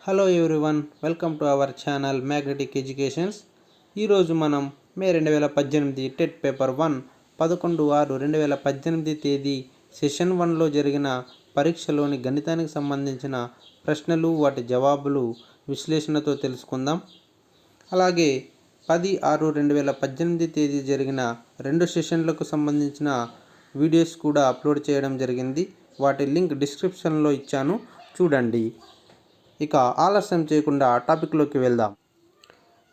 Hello everyone, welcome to our channel magnetic educations. ఈరోజు మనం మే 2018 TET paper 1 11/6/2018 తేదీ session 1లో జరిగిన పరీక్షలోని గణితానికి సంబంధించిన ప్రశ్నలు, వాటి జవాబులు విశ్లేషణతో తెలుసుకుందాం. అలాగే 10/6/2018 తేదీ జరిగిన 2 సెషన్లకు సంబంధించిన వీడియోస్ కూడా అప్లోడ్ చేయడం జరిగింది. వాటి లింక్ డిస్క్రిప్షన్లో ఇచ్చాను, చూడండి. ఇక ఆలస్యం చేయకుండా టాపిక్లోకి వెళ్దాం.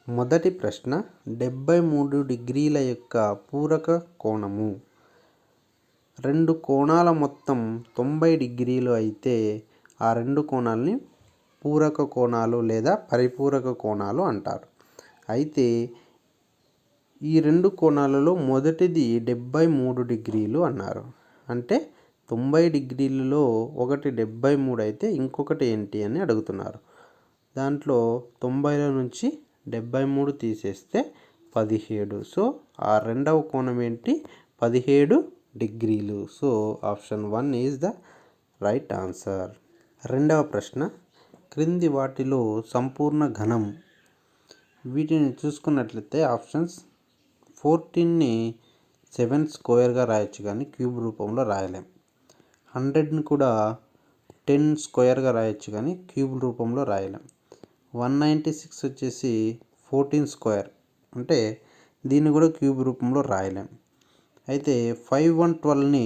మొదటి ప్రశ్న, 73 డిగ్రీల యొక్క పూరక కోణము. రెండు కోణాల మొత్తం 90 డిగ్రీలు అయితే ఆ రెండు కోణాలని పూరక కోణాలు లేదా పరిపూరక కోణాలు అంటారు. అయితే ఈ రెండు కోణాలలో మొదటిది 73 డిగ్రీలు అన్నారు. అంటే 90 డిగ్రీలలో ఒకటి 73 అయితే ఇంకొకటి ఏంటి అని అడుగుతున్నారు. దాంట్లో 90లో నుంచి 73 తీసేస్తే 17. సో ఆ రెండవ కోణం ఏంటి? 17 డిగ్రీలు. So option 1 is the right answer. రెండవ ప్రశ్న, క్రింది వాటిలో సంపూర్ణ ఘనం. వీటిని చూసుకున్నట్లయితే ఆప్షన్స్ 14ని 7 స్క్వేర్గా రాయొచ్చు, కానీ క్యూబ్ రూపంలో రాయలేం. 100ని కూడా 10 స్క్వేర్గా రాయొచ్చు, కానీ క్యూబ్ రూపంలో రాయలేం. 196 వచ్చేసి 14 స్క్వేర్, అంటే దీన్ని కూడా క్యూబ్ రూపంలో రాయలేం. అయితే 5112ని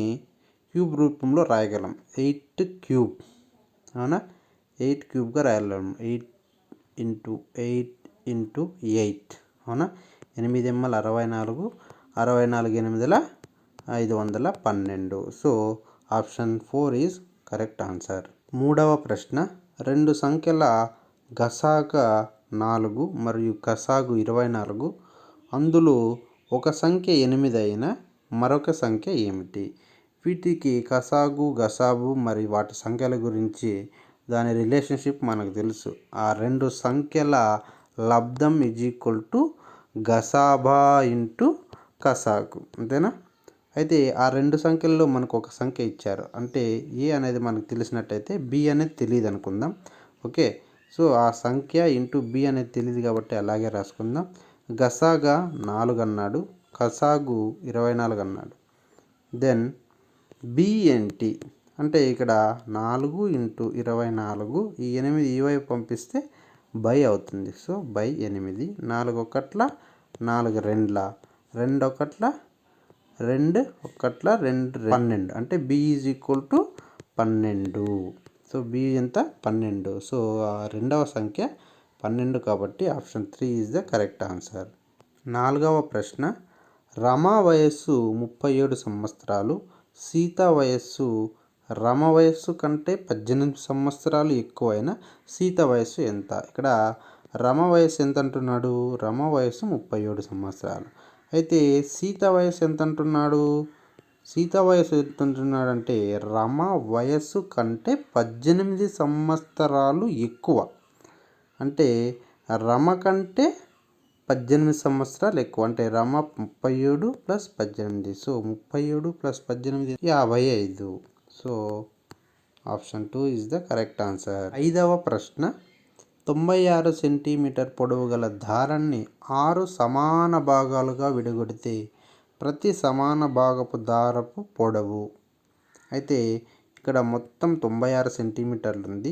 క్యూబ్ రూపంలో రాయగలం. 8 క్యూబ్, అవునా? 8 క్యూబ్గా రాయగలం. 8 × 8 × 8, అవునా? 8 × 64, 64 8 512. So option 4 is correct answer. మూడవ ప్రశ్న, రెండు సంఖ్యల గసాగ 4 మరియు గసాగు 24. అందులో ఒక సంఖ్య 8 అయినా మరొక సంఖ్య ఏమిటి? వీటికి గసాగు, గసాబు మరియు వాటి సంఖ్యల గురించి దాని రిలేషన్షిప్ మనకు తెలుసు. ఆ రెండు సంఖ్యల లబ్ధం = గసాబా × గసాగు, అంతేనా? అయితే ఆ రెండు సంఖ్యల్లో మనకు ఒక సంఖ్య ఇచ్చారు, అంటే ఏ అనేది మనకు తెలిసినట్టయితే బి అనేది తెలియదు అనుకుందాం. ఓకే, సో ఆ సంఖ్య ఇంటూ బి అనేది తెలియదు కాబట్టి అలాగే రాసుకుందాం. గసాగా 4 అన్నాడు, గసాగు 24 అన్నాడు. దెన్ బి ఏంటి అంటే ఇక్కడ 4 × 24, ఈ 8 ఈ వైపు పంపిస్తే బై అవుతుంది. So by 8. 4 1 4 2 2 1 2 1 2 12, అంటే బి = 12. సో బి ఎంత? 12. సో రెండవ సంఖ్య 12 కాబట్టి option 3 is the correct answer. నాలుగవ ప్రశ్న, రమ వయస్సు 37 సంవత్సరాలు, సీత వయస్సు రమ వయస్సు కంటే 18 సంవత్సరాలు ఎక్కువైన సీత వయస్సు ఎంత? ఇక్కడ రమ వయస్సు ఎంత అంటున్నాడు? రమ వయస్సు 37 సంవత్సరాలు. అయితే సీత వయస్సు ఎంత అంటున్నాడు? సీత వయస్సు ఎంత అంటున్నాడు అంటే రమ వయస్సు కంటే 18 సంవత్సరాలు ఎక్కువ. అంటే రమ కంటే 18 సంవత్సరాలు ఎక్కువ. అంటే Rama 37 + 18. So 37 + 18 55. So option 2 is the correct answer. ఐదవ ప్రశ్న, 96 సెంటీమీటర్ పొడవు గల దారాన్ని 6 సమాన భాగాలుగా విడగొడితే ప్రతి సమాన భాగపు దారపు పొడవు. అయితే ఇక్కడ మొత్తం 96 సెంటీమీటర్లు ఉంది.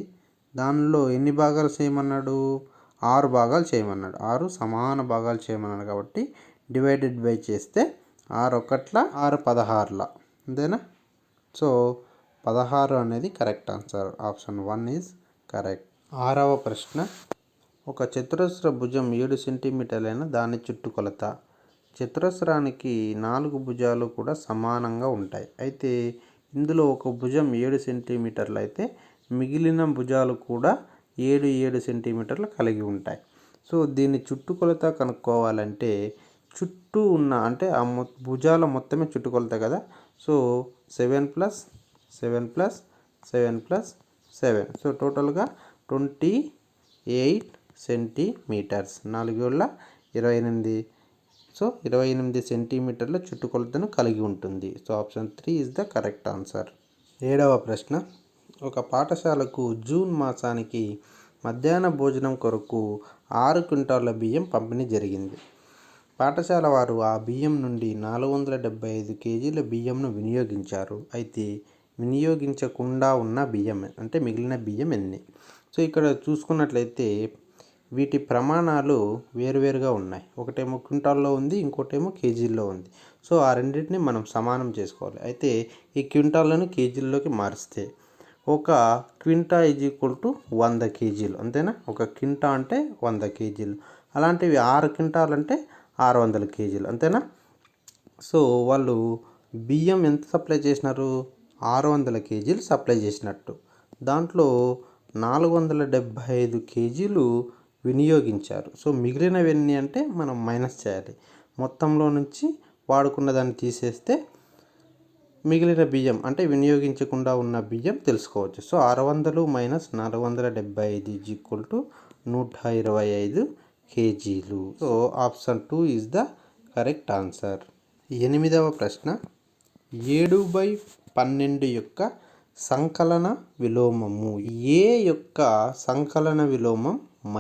దానిలో ఎన్ని భాగాలు చేయమన్నాడు? 6 భాగాలు చేయమన్నాడు. 6 సమాన భాగాలు చేయమన్నాడు కాబట్టి డివైడెడ్ బై చేస్తే 6 1 6 16, అంతేనా? సో 16 అనేది correct answer. Option 1 is correct. ఆరవ ప్రశ్న, ఒక చతురస్ర భుజం 7 సెంటీమీటర్లైన దాని చుట్టుకొలత. చతురస్రానికి 4 భుజాలు కూడా సమానంగా ఉంటాయి. అయితే ఇందులో ఒక భుజం 7 సెంటీమీటర్లు అయితే మిగిలిన భుజాలు కూడా 7 సెంటీమీటర్లు కలిగి ఉంటాయి. సో దీని చుట్టుకొలత కనుక్కోవాలంటే చుట్టూ ఉన్న, అంటే ఆ భుజాల మొత్తమే చుట్టుకొలత కదా. సో 7 + 7 + 7 + 7, సో టోటల్గా 28 సెంటీమీటర్స్. 4 × 28, సో 28 సెంటీమీటర్ల చుట్టుకొలతను కలిగి ఉంటుంది. So option 3 is the correct answer. ఏడవ ప్రశ్న, ఒక పాఠశాలకు జూన్ మాసానికి మధ్యాహ్న భోజనం కొరకు 6 క్వింటాల బియ్యం పంపిణీ జరిగింది. పాఠశాల వారు ఆ బియ్యం నుండి 475 కేజీల బియ్యంను వినియోగించారు. అయితే వినియోగించకుండా ఉన్న బియ్యం అంటే మిగిలిన బియ్యం ఎన్ని? సో ఇక్కడ చూసుకున్నట్లయితే వీటి ప్రమాణాలు వేరువేరుగా ఉన్నాయి. ఒకటేమో క్వింటాల్లో ఉంది, ఇంకోటేమో కేజీల్లో ఉంది. సో ఆ రెండింటిని మనం సమానం చేసుకోవాలి. అయితే ఈ క్వింటాల్లను కేజీల్లోకి మారిస్తే ఒక క్వింటా ఈజ్ ఈక్వల్ టు 100 కేజీలు, అంతేనా? ఒక క్వింటా అంటే 100 కేజీలు. అలాంటివి 6 క్వింటాలు అంటే 600 కేజీలు, అంతేనా? సో వాళ్ళు బియ్యం ఎంత సప్లై చేసినారు? 600 కేజీలు సప్లై చేసినట్టు. దాంట్లో 475 కేజీలు వినియోగించారు. సో మిగిలినవన్నీ అంటే మనం మైనస్ చేయాలి. మొత్తంలో నుంచి వాడుకున్న దాన్ని తీసేస్తే మిగిలిన బియ్యం అంటే వినియోగించకుండా ఉన్న బియ్యం తెలుసుకోవచ్చు. So 600 minus 475 is equal to 125 కేజీలు. So option 2 is the correct answer. 8వ ప్రశ్న, 7/12 యొక్క సంకలన విలోమము. ఏ యొక్క సంకలన విలోమం -a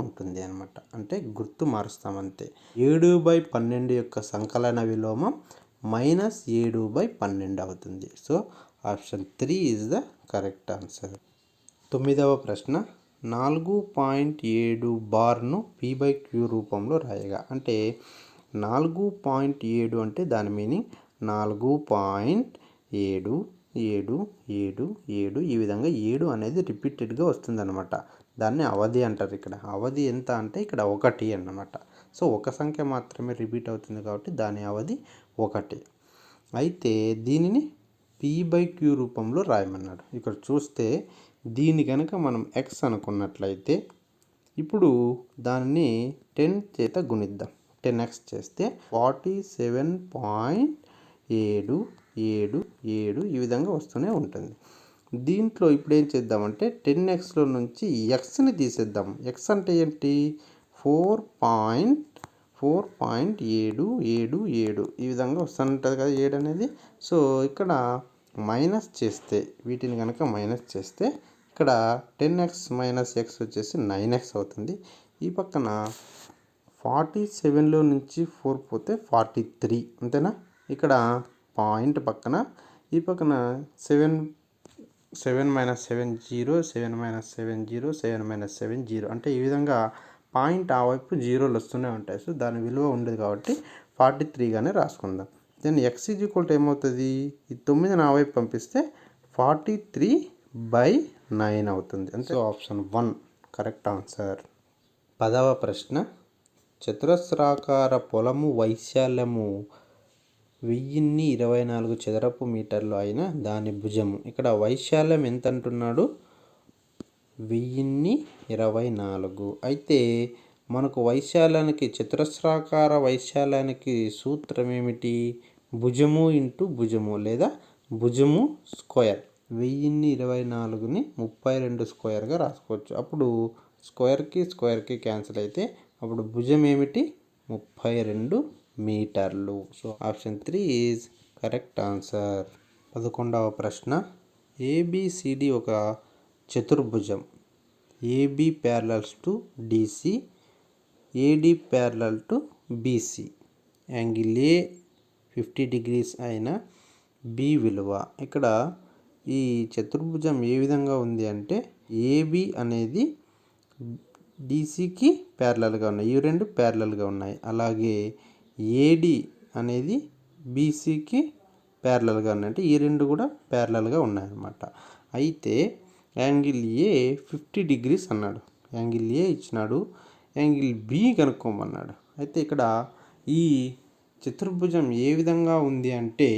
ఉంటుంది అనమాట. అంటే గుర్తు మారుస్తాం అంతే. 7/12 యొక్క సంకలన విలోమం -7/12 అవుతుంది. So option 3 is the correct answer. 9వ ప్రశ్న, 4.7 బార్ను p/q రూపంలో రాయగా. అంటే 4.7 అంటే దాని మీనింగ్ 4.7 ఈ విధంగా 7 అనేది రిపీటెడ్గా వస్తుందన్నమాట. దాన్ని అవధి అంటారు. ఇక్కడ అవధి ఎంత అంటే ఇక్కడ 1 అన్నమాట. సో ఒక సంఖ్య మాత్రమే రిపీట్ అవుతుంది కాబట్టి దాని అవధి 1. అయితే దీనిని p/q రూపంలో రాయమన్నాడు. ఇక్కడ చూస్తే దీన్ని కనుక మనం x అనుకున్నట్లయితే ఇప్పుడు దానిని 10 చేత గుణిద్దాం. 10x చేస్తే 47.777 ఈ విధంగా వస్తూనే ఉంటుంది. దీంట్లో ఇప్పుడు ఏం చేద్దామంటే 10xలో నుంచి xని తీసేద్దాం. x అంటే ఏంటి? 4.777 ఈ విధంగా వస్తుంటుంది కదా 7 అనేది. సో ఇక్కడ మైనస్ చేస్తే వీటిని కనుక మైనస్ చేస్తే ఇక్కడ 10x మైనస్ x వచ్చేసి 9x అవుతుంది. ఈ పక్కన 47లో నుంచి 4 పోతే 43, అంతేనా? ఇక్కడ పాయింట్ పక్కన ఈ పక్కన 7 మైనస్ 7 0, 7 మైనస్ 7 0, 7 మైనస్ 7 0 అంటే ఈ విధంగా పాయింట్ ఆ వైపు జీరోలు వస్తూనే ఉంటాయి. సో దాని విలువ ఉండదు కాబట్టి 43గానే రాసుకుందాం. దెన్ x ఈక్వల్ టు ఏమవుతుంది? ఈ 9 ఆ వైపు పంపిస్తే 43/9 అవుతుంది. అంటే ఆప్షన్ 1 కరెక్ట్ ఆన్సర్. 10వ ప్రశ్న, చతురస్రాకార పొలము వైశాల్యము 1024 చదరపు మీటర్లు అయిన దాని భుజము. ఇక్కడ వైశాల్యం ఎంత అంటున్నాడు? 1024. అయితే మనకు వైశాల్యానికి చతురస్రాకార వైశాల్యానికి సూత్రం ఏమిటి? భుజము ఇంటూ భుజము లేదా భుజము స్క్వేర్. 1024ని 32 స్క్వేర్గా రాసుకోవచ్చు. అప్పుడు స్క్వేర్కి క్యాన్సిల్ అయితే అప్పుడు భుజం ఏమిటి? 32 మీటర్లు. So option 3 is correct answer. 11వ ప్రశ్న, ABCD ఒక చతుర్భుజం. AB parallels to DC, AD parallel to BC. Angle A 50 degrees అయిన B విలువ. ఇక్కడ ఈ చతుర్భుజం ఏ విధంగా ఉంది అంటే AB అనేది DCకి ప్యారలల్గా ఉన్నాయి. ఈ రెండు ప్యారలల్గా ఉన్నాయి. అలాగే AD అనేది BCకి ప్యారలల్గా ఉన్నాయి. అంటే ఈ రెండు కూడా ప్యారలల్గా ఉన్నాయన్నమాట. అయితే యాంగిల్ A 50 degrees అన్నాడు. యాంగిల్ A ఇచ్చినాడు. Angle B కనుక్కోమన్నాడు. అయితే ఇక్కడ ఈ చతుర్భుజం ఏ విధంగా ఉంది అంటే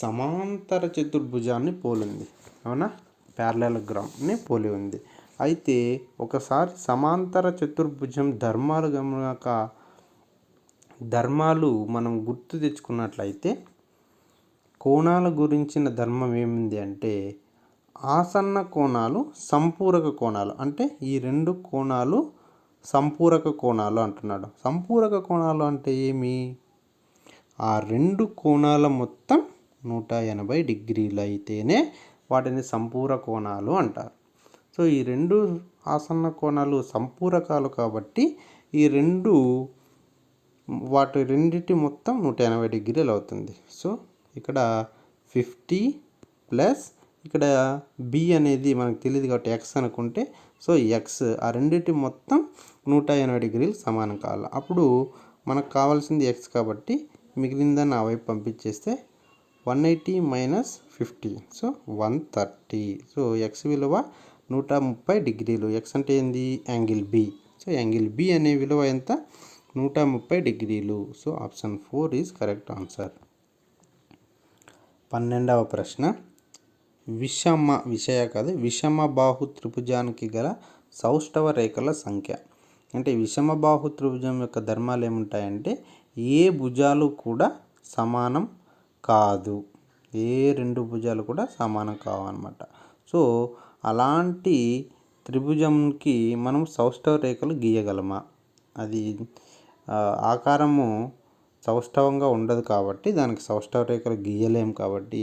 సమాంతర చతుర్భుజాన్ని పోలింది. అవునా? ప్యారలలోగ్రామ్ని పోలి ఉంది. అయితే ఒకసారి సమాంతర చతుర్భుజం ధర్మాలు మనం గుర్తు తెచ్చుకున్నట్లయితే కోణాల గురించిన ధర్మం ఏమింది అంటే ఆసన్న కోణాలు సంపూరక కోణాలు. అంటే ఈ రెండు కోణాలు సంపూరక కోణాలు అంటున్నాడు. సంపూరక కోణాలు అంటే ఏమి? ఆ రెండు కోణాల మొత్తం 180 డిగ్రీలు అయితేనే వాటిని సంపూరక కోణాలు అంటారు. సో ఈ రెండు ఆసన్న కోణాలు సంపూరకాలు కాబట్టి ఈ వాటి రెండింటి మొత్తం 180 డిగ్రీలు అవుతుంది. సో ఇక్కడ 50 ప్లస్ ఇక్కడ బి అనేది మనకు తెలియదు కాబట్టి ఎక్స్ అనుకుంటే, సో ఎక్స్ ఆ రెండింటి మొత్తం 180 డిగ్రీలు సమానం కావాలి. అప్పుడు మనకు కావాల్సింది ఎక్స్ కాబట్టి మిగిలిందని ఆ వైపు పంపించేస్తే 180 మైనస్ 50, సో 130. సో ఎక్స్ విలువ 130 డిగ్రీలు. ఎక్స్ అంటే ఏంది? Angle B. So angle B అనే విలువ ఎంత? 130 డిగ్రీలు. So option 4 is correct answer. 12వ ప్రశ్న, విషమ బాహు త్రిభుజానికి గల సౌష్ఠవ రేఖల సంఖ్య. అంటే విషమ బాహు త్రిభుజం యొక్క ధర్మాలు ఏముంటాయంటే ఏ భుజాలు కూడా సమానం కాదు, ఏ రెండు భుజాలు కూడా సమానం కావన్నమాట. సో అలాంటి త్రిభుజంకి మనం సౌష్ఠవ రేఖలు గీయగలమా? అది ఆకారము సౌష్ఠవంగా ఉండదు కాబట్టి దానికి సౌష్ఠవ రేఖలు గీయలేం కాబట్టి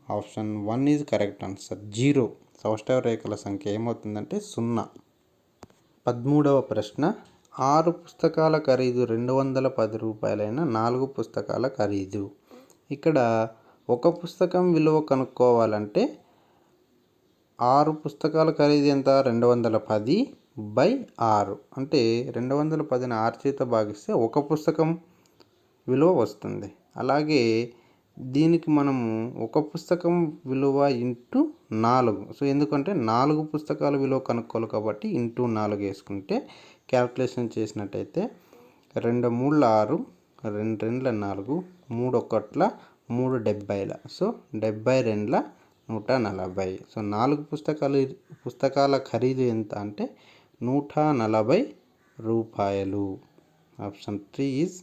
ఆప్షన్ 1 ఈజ్ కరెక్ట్ ఆన్సర్. 0 సౌష్ఠవ రేఖల సంఖ్య ఏమవుతుందంటే 0. 13వ ప్రశ్న, 6 పుస్తకాల ఖరీదు 210 రూపాయలైన 4 పుస్తకాల ఖరీదు. ఇక్కడ ఒక పుస్తకం విలువ కనుక్కోవాలంటే 6 పుస్తకాల ఖరీదు ఎంత? 210/6 అంటే 210ని 6 చేత భాగిస్తే ఒక పుస్తకం విలువ వస్తుంది. అలాగే దీనికి మనము ఒక పుస్తకం విలువ ఇంటూ 4. సో ఎందుకంటే 4 పుస్తకాల విలువ కనుక్కోవాలి కాబట్టి ఇంటూ 4 వేసుకుంటే క్యాల్కులేషన్ చేసినట్టయితే 2 3 6, 2 2 4, 3 1 3 70. సో 72 140. సో 4 పుస్తకాల ఖరీదు ఎంత అంటే 140 రూపాయలు. Option 3 is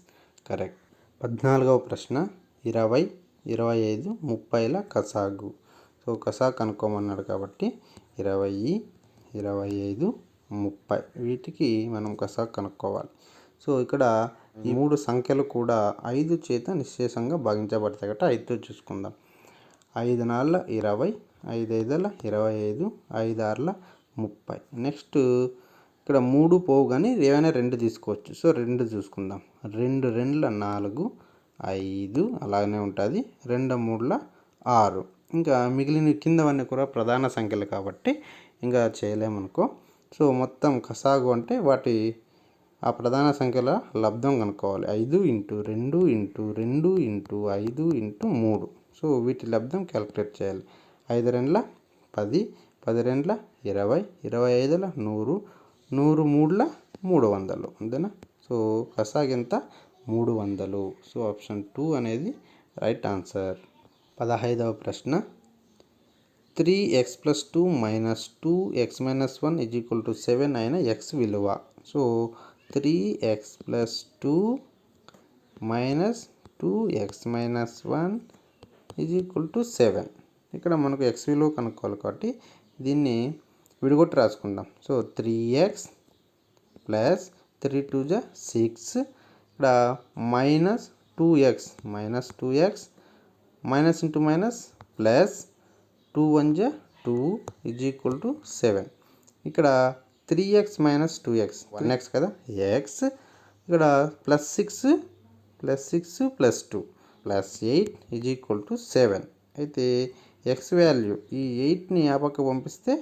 correct. 14వ ప్రశ్న, 20, 25, 30ల కసాగు. సో కసాగు కనుక్కోమన్నాడు కాబట్టి 20, 25, 30 వీటికి మనం కసాగు కనుక్కోవాలి. సో ఇక్కడ ఈ 3 సంఖ్యలు కూడా 5 చేత నిశ్శేషంగా భాగించబడతాయి కాబట్టి 5తో చూసుకుందాం. 5 4 20, 5 5 25, 5 6 30. నెక్స్ట్ ఇక్కడ 3 పోవు కానీ ఏమైనా 2 తీసుకోవచ్చు. సో 2 చూసుకుందాం. 2 2 4, 5 అలాగనే ఉంటుంది. 2 3 6. ఇంకా మిగిలిన కిందవన్నీ కూడా ప్రధాన సంఖ్యలు కాబట్టి ఇంకా చేయలేమనుకో. సో మొత్తం కసాగు అంటే ఆ ప్రధాన సంఖ్యల లబ్ధం కనుక్కోవాలి. 5 × 2 × 2 × 5 × 3. సో వీటి లబ్ధం క్యాలిక్యులేట్ చేయాలి. 5 2 10, 10 2 20, 25 100, 100 3 300 అంతేనా? సో కసాగు ఎంత? 300. సో ఆప్షన్ 2 అనేది రైట్ ఆన్సర్. 15వ ప్రశ్న, 3x + 2 - 2x - 1 = 7 అయిన x విలువ. So 3x + 2 - 2x - 1 = 7. ఇక్కడ మనకు x విలువ కనుక్కోవాలి కాబట్టి దీన్ని విడగొట్టి రాసుకుందాం. సో 3x + 3 2 6, ఇక్కడ -2x minus into minus plus 2 1 2 = 7. ఇక్కడ 3x - 2x 1x కదా x, ఇక్కడ +6 + 2 +8 = 7. అయితే x వాల్యూ ఈ 8ని ఆ పక్క పంపిస్తే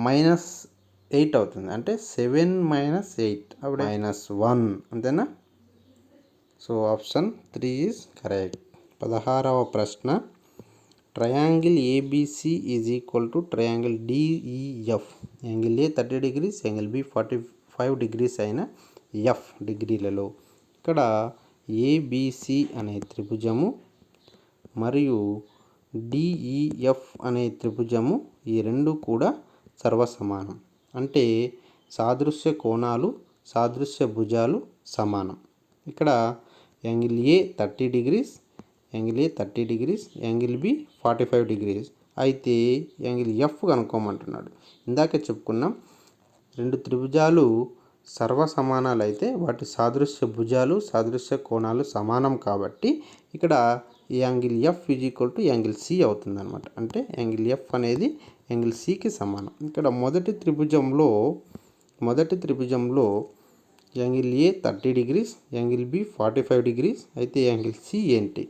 -8 అవుతుంది. అంటే 7 - 8 అప్పుడు -1 అంతేనా? So option 3 is correct. 16వ ప్రశ్న, triangle ABC = triangle DEF. Angle A 30 degrees, angle B 45 degrees అయిన ఎఫ్ డిగ్రీలలో ఇక్కడ ఏబిసి అనే త్రిభుజము మరియు డిఈఎఫ్ అనే త్రిభుజము ఈ రెండు కూడా సర్వసమానం. అంటే సాదృశ్య కోణాలు, సాదృశ్య భుజాలు సమానం. ఇక్కడ angle A 30 degrees, angle A 30 degrees, angle B 45 degrees. అయితే యాంగిల్ ఎఫ్ కనుక్కోమంటున్నాడు. ఇందాకే చెప్పుకున్నాం, రెండు త్రిభుజాలు సర్వసమానాలు అయితే వాటి సాదృశ్య భుజాలు, సాదృశ్య కోణాలు సమానం కాబట్టి ఇక్కడ యాంగిల్ ఎఫ్ = యాంగిల్ సి అవుతుంది అనమాట. అంటే యాంగిల్ ఎఫ్ అనేది యాంగిల్ సికి సమానం. ఇక్కడ మొదటి త్రిభుజంలో angle A 30 degrees, angle B 45 degrees. అయితే యాంగిల్ సి ఏంటి?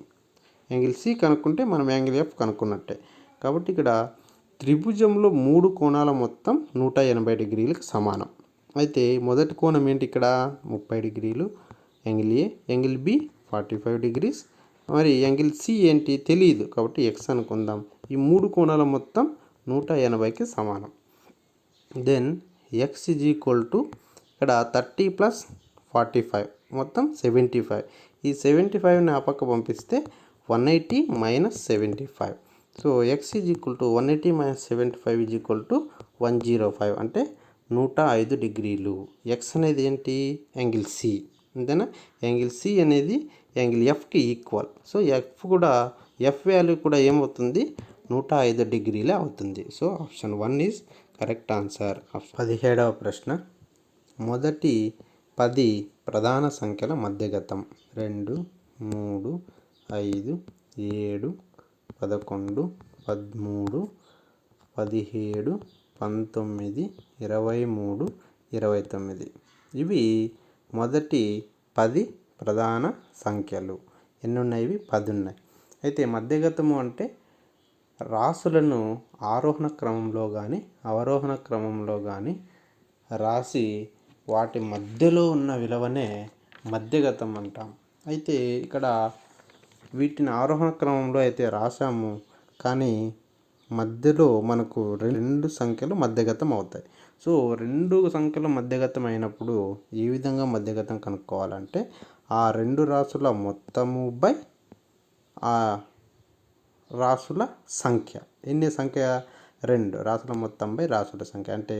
యాంగిల్ సి కనుక్కుంటే మనం యాంగిల్ ఎఫ్ కనుక్కున్నట్టే. కాబట్టి ఇక్కడ త్రిభుజంలో 3 కోణాల మొత్తం 180 డిగ్రీలకు సమానం. అయితే మొదటి కోణం ఏంటి? ఇక్కడ 30 డిగ్రీలు angle A, angle B 45 degrees. మరి యాంగిల్ సి ఏంటి తెలియదు కాబట్టి ఎక్స్ అనుకుందాం. ఈ 3 కోణాల మొత్తం 180కి సమానం. Then X is equal to ఇక్కడ 30 ప్లస్ 45 మొత్తం 75. ఈ 75ని ఆ పక్క పంపిస్తే 180 minus 75. So x is equal to 180 minus 75 is equal to 105 అంటే 105 డిగ్రీలు. ఎక్స్ అనేది ఏంటి? Angle C. అంతేనా? యాంగిల్ సి అనేది యాంగిల్ ఎఫ్కి ఈక్వల్. సో ఎఫ్ వాల్యూ కూడా ఏమవుతుంది? 105 డిగ్రీలే అవుతుంది. So option 1 is correct answer. 17వ ప్రశ్న. మొదటి 10 ప్రధాన సంఖ్యల మధ్యగతం 2, 3, 5, 7, 11, 13, 17, 19, 23, 29. ఇవి మొదటి 10 ప్రధాన సంఖ్యలు. ఎన్ని ఉన్నాయి? ఇవి 10 ఉన్నాయి. అయితే మధ్యగతము అంటే రాసులను ఆరోహణ క్రమంలో కానీ అవరోహణ క్రమంలో కానీ రాసి వాటి మధ్యలో ఉన్న విలువనే మధ్యగతం అంటాం. అయితే ఇక్కడ వీటిని ఆరోహణ క్రమంలో అయితే రాసాము, కానీ మధ్యలో మనకు 2 సంఖ్యలు మధ్యగతం అవుతాయి. సో 2 సంఖ్యలు మధ్యగతం అయినప్పుడు ఏ విధంగా మధ్యగతం కనుక్కోవాలంటే ఆ 2 రాసుల మొత్తము బై ఆ రాసుల సంఖ్య. ఎన్ని సంఖ్య? 2 రాసుల మొత్తం బై రాసుల సంఖ్య. అంటే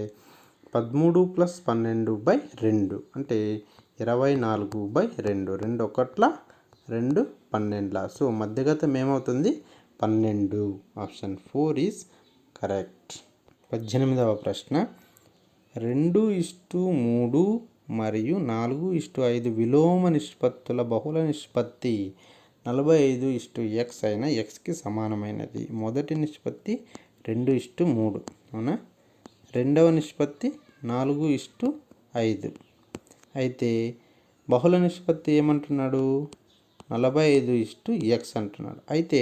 13 ప్లస్ 12 బై 2 అంటే 24 బై 2. 2 ఒకట్ల 2 12. సో మధ్యగతం ఏమవుతుంది? 12. Option 4 is correct. 18వ ప్రశ్న. 2:3 మరియు 4:5 విలోమ నిష్పత్తుల బహుళ నిష్పత్తి 45:x అయిన ఎక్స్కి సమానమైనది. మొదటి నిష్పత్తి 2:3 అవునా? రెండవ నిష్పత్తి 4:5. అయితే బహుళ నిష్పత్తి ఏమంటున్నాడు? 45:x అంటున్నాడు. అయితే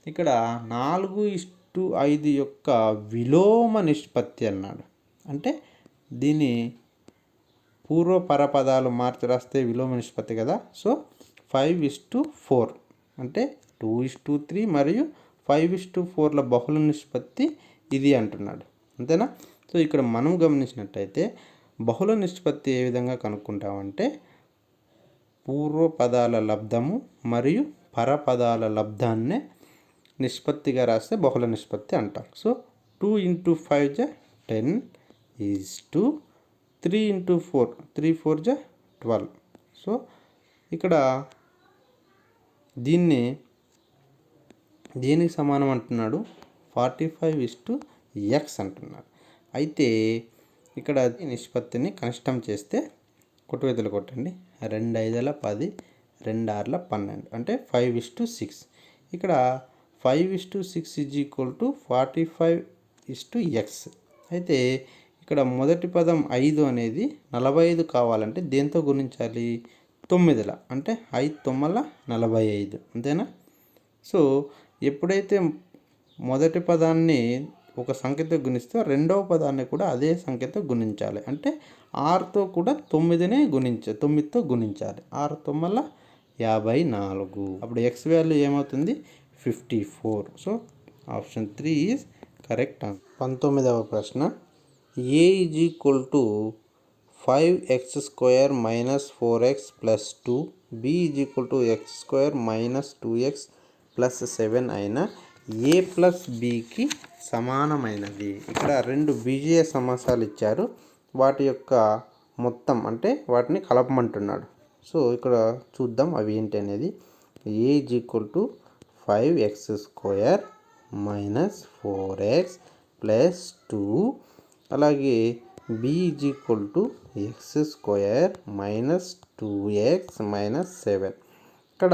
ఇక్కడ 4:5 యొక్క విలోమ నిష్పత్తి అన్నాడు. అంటే దీని పూర్వపరపదాలు మార్చి రాస్తే విలోమ నిష్పత్తి కదా. సో 5:4 అంటే 2:3 మరియు 5:4ల బహుళ నిష్పత్తి ఇది అంటున్నాడు. అంతేనా? సో ఇక్కడ మనం గమనించినట్టయితే బహుళ నిష్పత్తి ఏ విధంగా కనుక్కుంటామంటే పూర్వపదాల లబ్ధము మరియు పరపదాల లబ్ధాన్నే నిష్పత్తిగా రాస్తే బహుళ నిష్పత్తి అంటారు. So 2 × 5 = 10 is to 3 × 4 3 × 4 = 12. సో ఇక్కడ దేనికి సమానం అంటున్నాడు? 45:x అంటున్నాడు. అయితే ఇక్కడ నిష్పత్తిని కనిష్టం చేస్తే కొట్టువేతలు కొట్టండి. 2 × 5 = 10, 2 × 6 = 12 అంటే 5:6. ఇక్కడ 5:6 ఈజ్ ఈక్వల్ టు 45:x. అయితే ఇక్కడ మొదటి పదం 5 అనేది 45 కావాలంటే దేంతో గుణించాలి? 9ల. అంటే 5 × 9 = 45. అంతేనా? సో ఎప్పుడైతే మొదటి పదాన్ని ఒక సంఖ్యతో గుణిస్తే రెండవ పదాన్ని కూడా అదే సంఖ్యతో గుణించాలి. అంటే 6తో కూడా 9తో గుణించాలి. 6 × 9 = 54. అప్పుడు ఎక్స్ వాల్యూ ఏమవుతుంది? 54. So option 3 is correct. 19వ ప్రశ్న. a is equal to 5x² - 4x + 2, b is equal to x² - 2x + 7 అయిన a ప్లస్ బికి సమానమైనది. ఇక్కడ 2 బీజీయ సమాసాలు ఇచ్చారు. వాటి యొక్క మొత్తం అంటే వాటిని కలపమంటున్నాడు. సో ఇక్కడ చూద్దాం అవి ఏంటి అనేది. a is equal to 5x² - 4x + 2, అలాగే b is equal to x² - 2x - 7. ఇక్కడ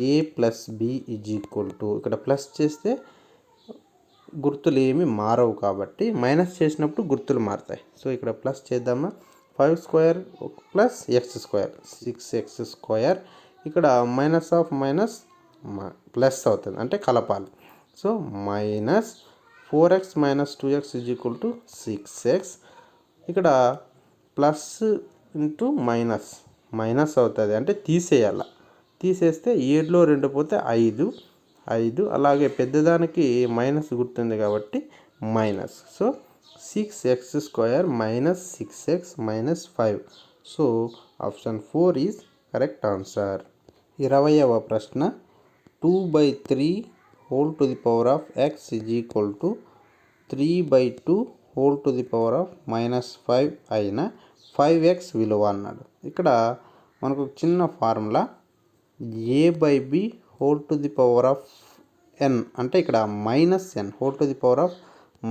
a plus b is equal to ఇక్కడ ప్లస్ చేస్తే గుర్తులు ఏమి మారవు కాబట్టి మైనస్ చేసినప్పుడు గుర్తులు మారుతాయి. సో ఇక్కడ ప్లస్ చేద్దామా, 5 square plus X square 6x square. ఇక్కడ మైనస్ ఆఫ్ మైనస్ ప్లస్ అవుతుంది అంటే కలపాలి. So minus 4x minus 2x is equal to 6x. ఇక్కడ ప్లస్ ఇంటూ మైనస్ మైనస్ అవుతుంది అంటే తీసేయాల. తీసేస్తే 7లో 2 పోతే 5. అలాగే పెద్దదానికి మైనస్ గుర్తుంది కాబట్టి minus. So 6x square minus 6x minus 5. So option 4 is correct answer. 20వ ప్రశ్న 2/3 whole to the power of x is equal to 3/2 whole to the power of -5 అయిన 5x విలువ అన్నాడు. ఇక్కడ మనకు చిన్న formula a/b whole to the power of n అంటే ఇక్కడ -n whole to the power of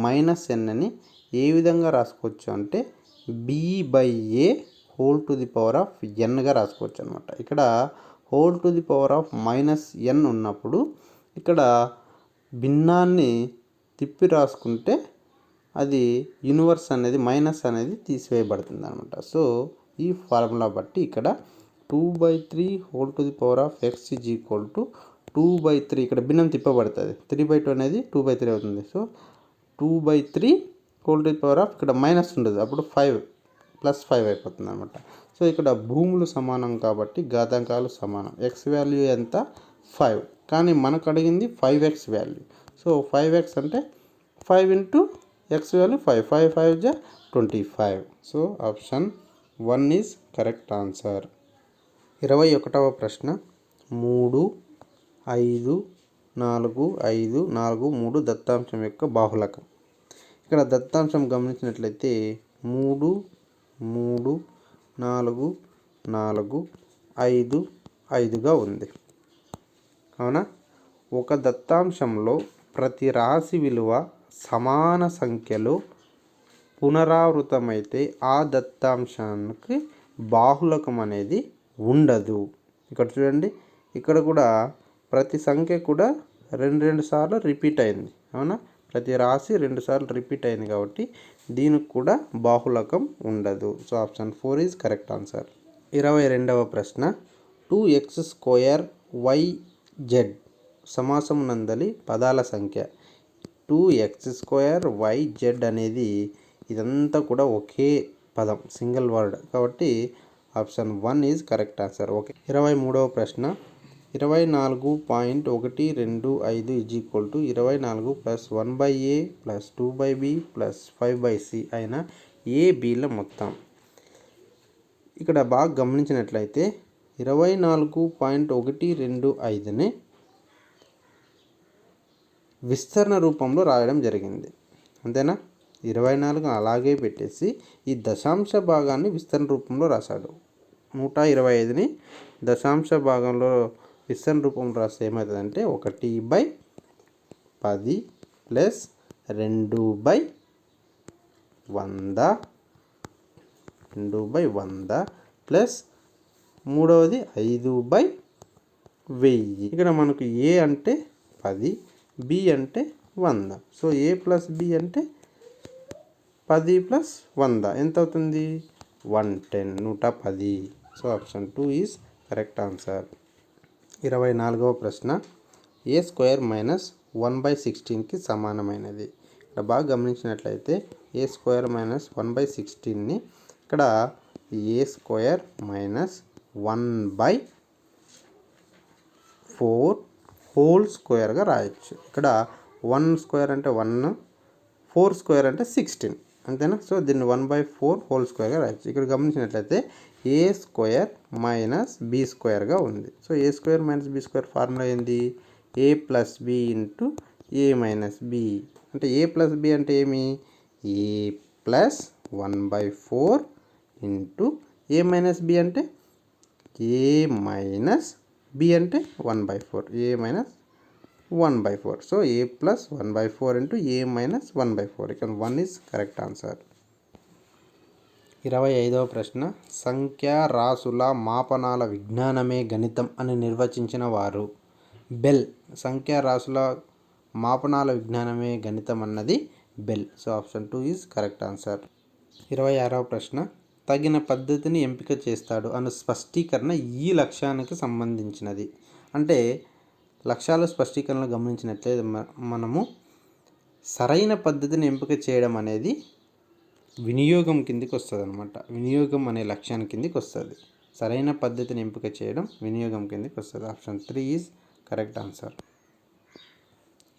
-n అని ఏ విధంగా రాసుకోవచ్చు అంటే b/a whole to the power of nగా రాసుకోవచ్చు అనమాట. ఇక్కడ whole to the power of -n ఉన్నప్పుడు ఇక్కడ భిన్నాన్ని తిప్పి రాసుకుంటే అది యూనివర్స్ అనేది మైనస్ అనేది తీసివేయబడుతుంది అనమాట. సో ఈ ఫార్ములా బట్టి ఇక్కడ 2/3 whole to the power of x is equal to 2/3 ఇక్కడ భిన్నం తిప్పబడుతుంది. 3/2 అనేది 2/3 అవుతుంది. So 2/3 whole to the power of ఇక్కడ మైనస్ ఉండదు, అప్పుడు 5 +5 అయిపోతుంది అనమాట. సో ఇక్కడ భూములు సమానం కాబట్టి ఘాతాంకాలు సమానం. x వాల్యూ ఎంత 5, కానీ మనకు అడిగింది 5x వాల్యూ. సో 5x అంటే 5 ఇంటూ x వాల్యూ 5, 5 5 జా 25. So option 1 is correct answer. 21వ ప్రశ్న 3 5 4 5 4 3 దత్తాంశం యొక్క బాహుళకం. ఇక్కడ దత్తాంశం గమనించినట్లయితే 3 3 4 4 5 5గా ఉంది. అవునా? ఒక దత్తాంశంలో ప్రతి రాశి విలువ సమాన సంఖ్యలో పునరావృతమైతే ఆ దత్తాంశానికి బాహుళకం అనేది ఉండదు. ఇక్కడ చూడండి, ఇక్కడ కూడా ప్రతి సంఖ్య కూడా రెండు సార్లు రిపీట్ అయింది. అవునా? ప్రతి రాశి 2 సార్లు రిపీట్ అయింది కాబట్టి దీనికి కూడా బాహుళకం ఉండదు. So option 4 is correct answer. 22వ ప్రశ్న 2x స్క్వేర్ yz సమాసం నందలి పదాల సంఖ్య. 2x స్క్వేర్ yz అనేది ఇదంతా కూడా ఒకే పదం, సింగిల్ వర్డ్ కాబట్టి option 1 is correct answer. Okay. 23వ ప్రశ్న 24.125 is equal to 24 + 1/a + 2/b + 5/c అయిన ఏబీల మొత్తం. ఇక్కడ బాగా గమనించినట్లయితే 24.125ని విస్తరణ రూపంలో రాయడం జరిగింది. అంతేనా? 24 అలాగే పెట్టేసి ఈ దశాంశ భాగాన్ని విస్తరణ రూపంలో రాశాడు. 125ని దశాంశ భాగంలో విస్తరణ రూపంలో రాస్తే ఏమవుతుందంటే 1/10 + 2/100 ప్లస్ మూడవది 5/1000. ఇక్కడ మనకు ఏ అంటే 10, బి అంటే 100. సో ఏ ప్లస్ బి అంటే 10 + 100 ఎంత అవుతుంది? 110, 110. So option 2 is correct answer. 24వ ప్రశ్న a² - 1/16కి సమానమైనది. ఇక్కడ బాగా గమనించినట్లయితే a² - 1/16ని ఇక్కడ a² - 1/4 హోల్ స్క్వేర్గా రాయొచ్చు. ఇక్కడ 1 స్క్వేర్ అంటే 1, 4 స్క్వేర్ అంటే 16, అంతేనా? సో దీన్ని 1/4 హోల్ స్క్వేర్గా రాయొచ్చు. ఇక్కడ గమనించినట్లయితే a² - b² ఉంది. సో a² - b² ఫార్ములా ఏంది? a + b × a - b. అంటే a + b అంటే ఏమి? a + 1/4 × a - b అంటే a - b అంటే 1/4, a - 1/4. So a + 1/4 × a - 1/4. ఇక్కడ 1 ఈజ్ కరెక్ట్ ఆన్సర్. 25వ ప్రశ్న సంఖ్యా రాసుల మాపనాల విజ్ఞానమే గణితం అని నిర్వచించిన వారు. బెల్ సంఖ్యా రాసుల మాపనాల విజ్ఞానమే గణితం అన్నది Bell. So option 2 is correct answer. 26వ ప్రశ్న, తగిన పద్ధతిని ఎంపిక చేస్తాడు అను స్పష్టీకరణ ఈ లక్ష్యానికి సంబంధించినది. అంటే లక్ష్యాలు స్పష్టీకరణలు గమనించినట్లయితే మనము సరైన పద్ధతిని ఎంపిక చేయడం అనేది వినియోగం కిందికి వస్తుంది అనమాట. వినియోగం అనే లక్ష్యాన్ని కిందికి వస్తుంది. సరైన పద్ధతిని ఎంపిక చేయడం వినియోగం కిందికి వస్తుంది. Option 3 is correct answer.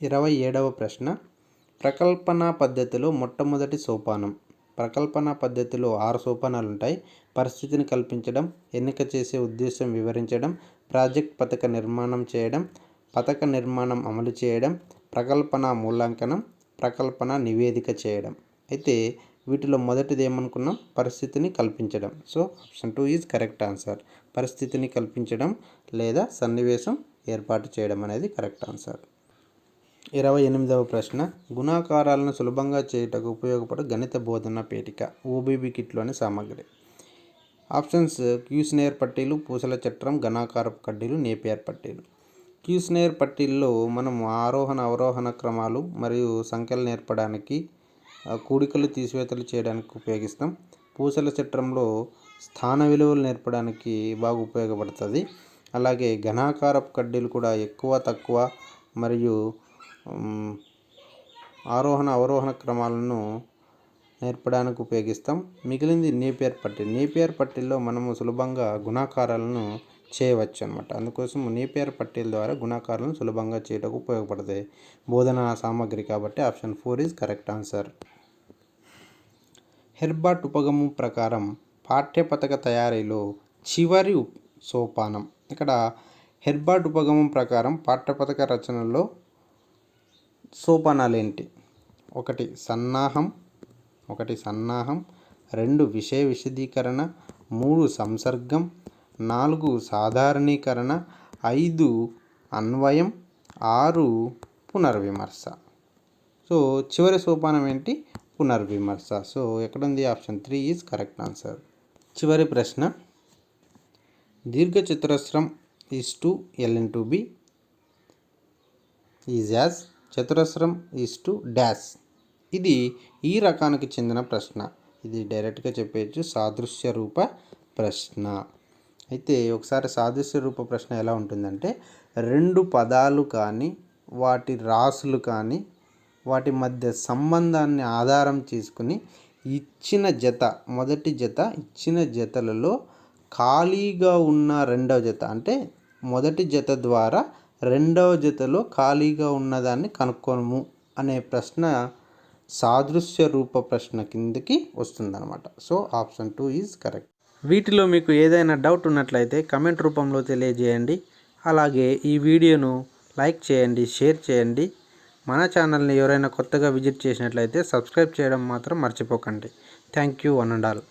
27వ ప్రశ్న, ప్రకల్పన పద్ధతిలో మొట్టమొదటి సోపానం. ప్రకల్పన పద్ధతిలో 6 సోపానాలు ఉంటాయి. పరిస్థితిని కల్పించడం, ఎన్నిక చేసే ఉద్దేశం వివరించడం, ప్రాజెక్ట్ పథక నిర్మాణం చేయడం, పథక నిర్మాణం అమలు చేయడం, ప్రకల్పన మూల్యాంకనం, ప్రకల్పన నివేదిక చేయడం. అయితే వీటిలో మొదటిది ఏమనుకున్నాం? పరిస్థితిని కల్పించడం. So option 2 is correct answer. పరిస్థితిని కల్పించడం లేదా సన్నివేశం ఏర్పాటు చేయడం అనేది కరెక్ట్ ఆన్సర్. 28వ ప్రశ్న, గుణాకారాలను సులభంగా చేయుటకు ఉపయోగపడే గణిత బోధన పేటిక ఓబీబీ కిట్లోని సామగ్రి. ఆప్షన్స్ క్యూస్నేర్ పట్టీలు, పూసల చట్రం, ఘనాకారపు కడ్డీలు, నేపియర్ పట్టీలు. క్యూస్నేర్ పట్టీల్లో మనం ఆరోహణ అవరోహణ క్రమాలు మరియు సంఖ్యలు నేర్పడానికి, కూడికలు తీసివేతలు చేయడానికి ఉపయోగిస్తాం. పూసల చట్రంలో స్థాన విలువలు నేర్పడానికి బాగా ఉపయోగపడుతుంది. అలాగే ఘనాకారపు కడ్డీలు కూడా ఎక్కువ తక్కువ మరియు ఆరోహణ అవరోహణ క్రమాలను నేర్పడానికి ఉపయోగిస్తాం. మిగిలింది నేపియర్ పట్టీ. నేపియర్ పట్టీల్లో మనము సులభంగా గుణాకారాలను చేయవచ్చు అనమాట. అందుకోసం నేపియర్ పట్టీల ద్వారా గుణాకారాలను సులభంగా చేయడానికి ఉపయోగపడతాయి బోధనా సామగ్రి. కాబట్టి option 4 is correct answer. Herbart ఉపగమం ప్రకారం పాఠ్యపథక తయారీలో చివరి సోపానం. ఇక్కడ హెర్బాట్ ఉపగమం ప్రకారం పాఠ్యపథక రచనలో సోపానాలు ఏంటి? 1 సన్నాహం, 2 విషయ విశదీకరణ, 3 సంసర్గం, 4 సాధారణీకరణ, 5 అన్వయం, 6 పునర్విమర్శ. సో చివరి సోపానం ఏంటి? పునర్విమర్శ. సో ఎక్కడుంది? Option 3 is correct answer. చివరి ప్రశ్న, దీర్ఘచతురస్రం is to L into B is as చతురస్రం ఈజ్ టు డాష్. ఇది ఈ రకానికి చెందిన ప్రశ్న. ఇది డైరెక్ట్గా చెప్పేయచ్చు సాదృశ్య రూప ప్రశ్న. అయితే ఒకసారి సాదృశ్య రూప ప్రశ్న ఎలా ఉంటుందంటే, 2 పదాలు కానీ వాటి రాసులు కానీ వాటి మధ్య సంబంధాన్ని ఆధారం చేసుకుని ఇచ్చిన జత, మొదటి జత ఇచ్చిన జతలలో ఖాళీగా ఉన్న రెండవ జత, అంటే మొదటి జత ద్వారా రెండవ జతలో ఖాళీగా ఉన్నదాన్ని కనుక్కోము అనే ప్రశ్న సాదృశ్య రూప ప్రశ్న కిందకి వస్తుందన్నమాట. So option 2 is correct. వీటిలో మీకు ఏదైనా డౌట్ ఉన్నట్లయితే కమెంట్ రూపంలో తెలియజేయండి. అలాగే ఈ వీడియోను లైక్ చేయండి, షేర్ చేయండి. మన ఛానల్ని ఎవరైనా కొత్తగా విజిట్ చేసినట్లయితే సబ్స్క్రైబ్ చేయడం మాత్రం మర్చిపోకండి. Thank you one and all.